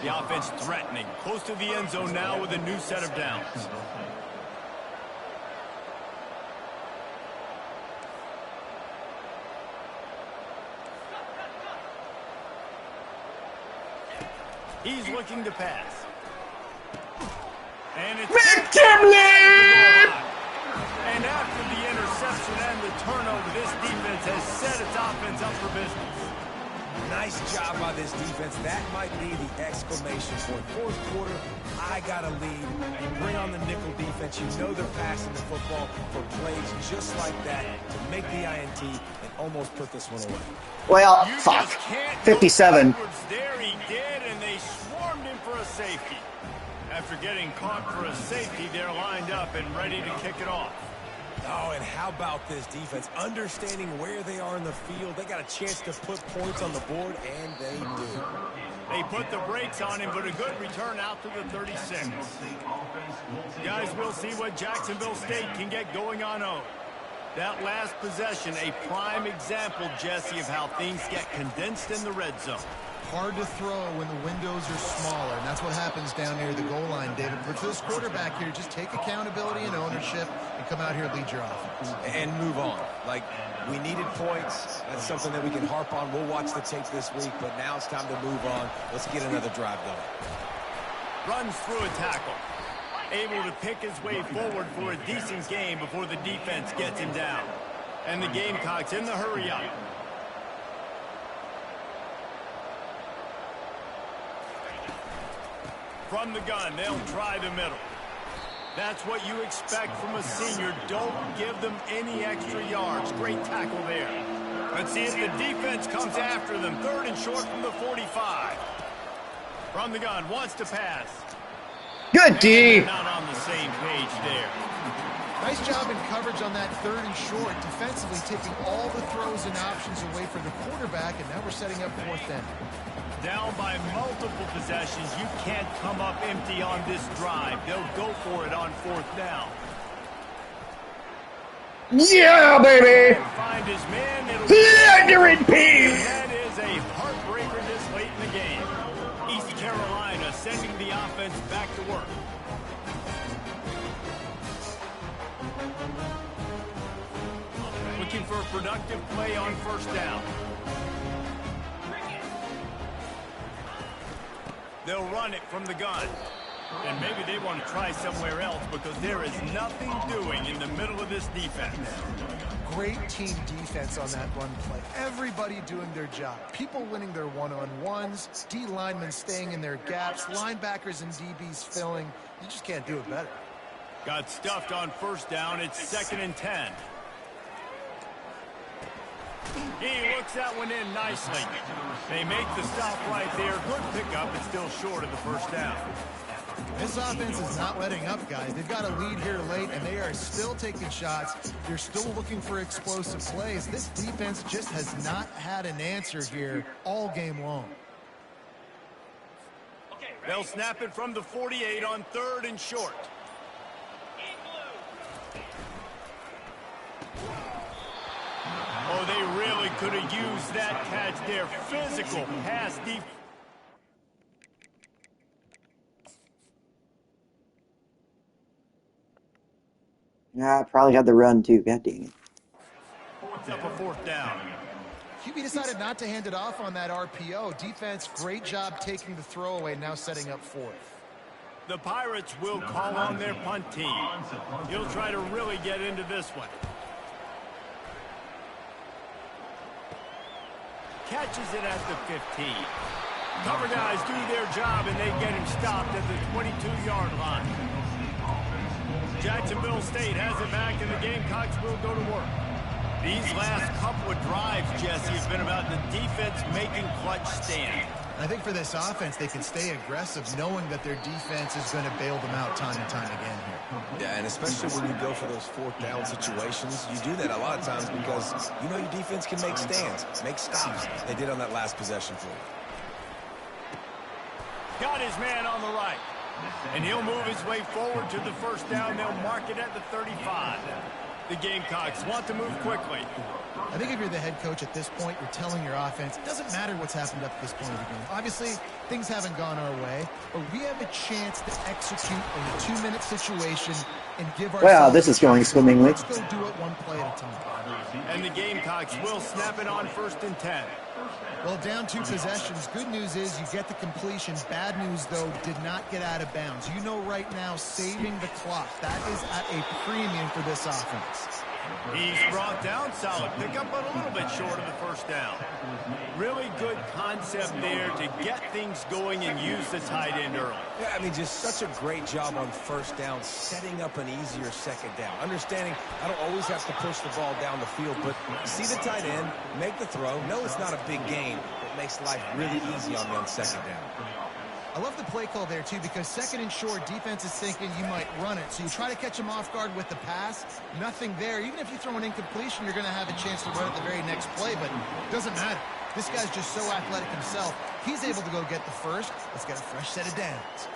The offense threatening. Close to the end zone now with a new set of downs. He's looking to pass. And it's and after the interception and the turnover, this defense has set its offense up for business. Nice job by this defense. That might be the exclamation point. 4th quarter, I got a lead. You bring on the nickel defense. You know they're passing the football for plays just like that to make the INT and almost put this one away. Well, fuck. 57. There he did, and they swarmed him for a safety. After getting caught for a safety, they're lined up and ready to kick it off. Oh, and how about this defense? Understanding where they are in the field. They got a chance to put points on the board, and they do. They put the brakes on him, but a good return out to the 36. Guys, we'll see what Jacksonville State can get going on O. That last possession, a prime example, Jesse, of how things get condensed in the red zone. Hard to throw when the windows are smaller, and that's what happens down near the goal line, David. But for this quarterback here, just take accountability and ownership and come out here and lead your offense. And move on. Like, we needed points. That's something that we can harp on. We'll watch the tape this week, but now it's time to move on. Let's get another drive going. Runs through a tackle. Able to pick his way forward for a decent game before the defense gets him down. And the Gamecocks in the hurry up. From the gun, they'll try the middle. That's what you expect from a senior. Don't give them any extra yards. Great tackle there. Let's see if the defense comes after them. 3rd and short from the 45. From the gun, wants to pass. Good D. Not on the same page there. Nice job in coverage on that 3rd and short, defensively taking all the throws and options away from the quarterback, and now we're setting up 4th down. Down by multiple possessions, you can't come up empty on this drive. They'll go for it on 4th down. Yeah, baby. Find his man. Thundering P. That is a heartbreaker this late in the game. East Carolina sending the offense back to work. Looking for a productive play on 1st down. They'll run it from the gun. And maybe they want to try somewhere else because there is nothing doing in the middle of this defense. Great team defense on that run play. Everybody doing their job. People winning their one-on-ones, D linemen staying in their gaps, linebackers and DBs filling. You just can't do it better. Got stuffed on first down. It's 2nd and 10. He looks that one in nicely. They make the stop right there. Good pickup, but still short of the first down. This offense is not letting up, guys. They've got a lead here late, and they are still taking shots. They're still looking for explosive plays. This defense just has not had an answer here all game long. They'll snap it from the 48 on 3rd and short. Oh, they really could have used that catch there. Physical pass deep. Yeah, probably had the run too. God dang it. It's up a 4th down. QB decided not to hand it off on that RPO. Defense, great job taking the throwaway, now setting up 4th. The Pirates will call on their punt team. He'll try to really get into this one. Catches it at the 15. Cover guys do their job, and they get him stopped at the 22-yard line. Jacksonville State has it back, and the Gamecocks will go to work. These last couple of drives, Jesse, have been about the defense making clutch stands. I think for this offense, they can stay aggressive knowing that their defense is going to bail them out time and time again here. Yeah, and especially when you go for those 4th down situations, you do that a lot of times because you know your defense can make stands, make stops. They did on that last possession for you. Got his man on the right. And he'll move his way forward to the first down. They'll mark it at the 35. The Gamecocks want to move quickly. I think if you're the head coach at this point, you're telling your offense, it doesn't matter what's happened up to this point of the game. Obviously, things haven't gone our way, but we have a chance to execute a 2-minute situation and give ourselves... Well, this is going swimmingly. Let's go do it one play at a time. And the Gamecocks will snap it on 1st and 10. Well, down 2 possessions. Good news is you get the completion. Bad news, though, did not get out of bounds. You know right now, saving the clock. That is at a premium for this offense. He's brought down, solid pickup, but a little bit short of the first down. Really good concept there to get things going and use the tight end early. Yeah, I mean, just such a great job on first down, setting up an easier second down. Understanding I don't always have to push the ball down the field, but see the tight end, make the throw. No, it's not a big game. It makes life really easy on me on second down. I love the play call there, too, because 2nd and short, defense is thinking you might run it. So you try to catch him off guard with the pass. Nothing there. Even if you throw an incompletion, you're going to have a chance to run at the very next play, but it doesn't matter. This guy's just so athletic himself. He's able to go get the first. Let's get a fresh set of downs.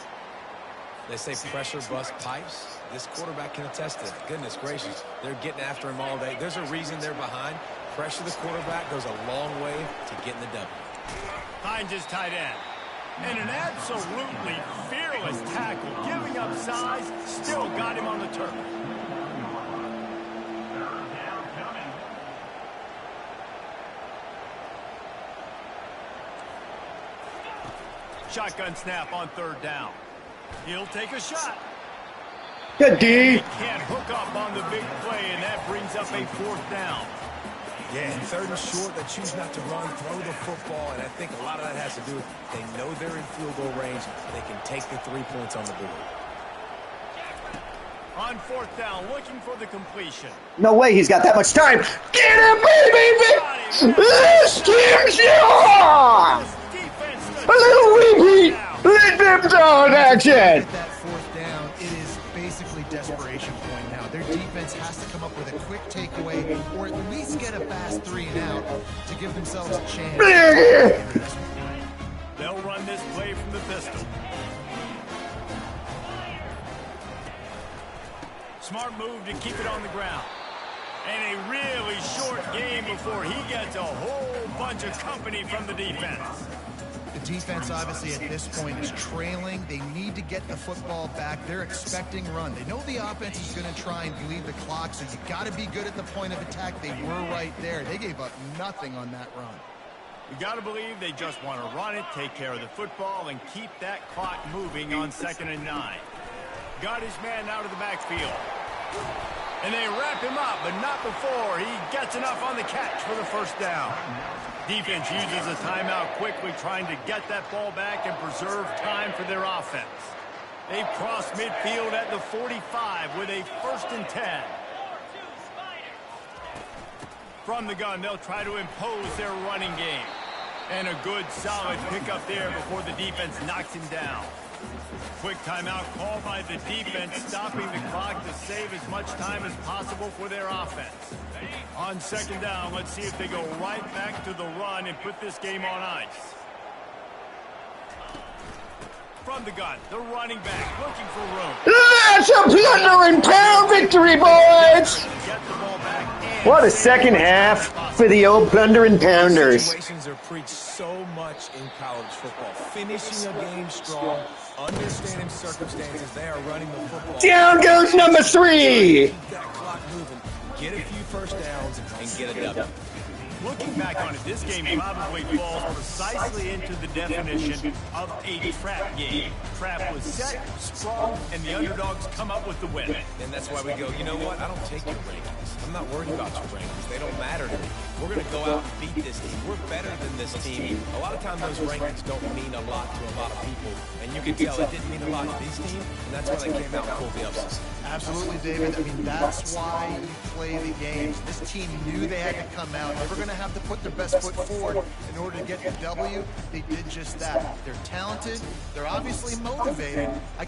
They say pressure bust pipes. This quarterback can attest to it. Goodness gracious. They're getting after him all day. There's a reason they're behind. Pressure the quarterback goes a long way to getting the W. Finds his tight end. And an absolutely fearless tackle, giving up size, still got him on the turf. Shotgun snap on 3rd down. He'll take a shot. Good D. He can't hook up on the big play, and that brings up a 4th down. Yeah, 3rd and short, they choose not to run, throw the football, and I think a lot of that has to do with they know they're in field goal range. They can take the 3 points on the board. On 4th down, looking for the completion. No way he's got that much time. Get him, baby! This team's yours! A little repeat! Let them down action! At that 4th down, it is basically desperation point now. Their defense has to come up with a quick takeaway or at least get a fast 3 and out to give themselves a chance. They'll run this play from the pistol. Smart move to keep it on the ground. And a really short game before he gets a whole bunch of company from the defense. The defense, obviously, at this point is trailing. They need to get the football back. They're expecting run. They know the offense is going to try and bleed the clock, so you got to be good at the point of attack. They were right there. They gave up nothing on that run. You got to believe they just want to run it, take care of the football, and keep that clock moving on 2nd and 9. Got his man out of the backfield. And they wrap him up, but not before he gets enough on the catch for the first down. Defense uses a timeout quickly, trying to get that ball back and preserve time for their offense. They've crossed midfield at the 45 with a 1st and 10. From the gun, they'll try to impose their running game. And a good, solid pickup there before the defense knocks him down. Quick timeout called by the defense, stopping the clock to save as much time as possible for their offense. On 2nd down, let's see if they go right back to the run and put this game on ice. From the gun, the running back looking for room. That's a plunder and pound victory, boys! What a second half for the old plunder and pounders. Situations are preached so much in college football. Finishing a game strong, understanding circumstances, they are running the football. Down goes number 3. Keep that clock moving, get a few first downs, and get a W. Looking back on it, this game probably falls precisely into the definition of a trap game. Trap was set, sprung, and the underdogs come up with the win. And that's why we go, you know what? I don't take your rankings. I'm not worried about your rankings. They don't matter to me. We're going to go out and beat this team. We're better than this team. A lot of times those rankings don't mean a lot to a lot of people. And you can tell it didn't mean a lot to this team, and that's why they came out and pulled the upset. Absolutely, David. I mean, that's why you play the games. This team knew they had to come out. They were going to have to put their best foot forward in order to get the W. They did just that. They're talented. They're obviously motivated. I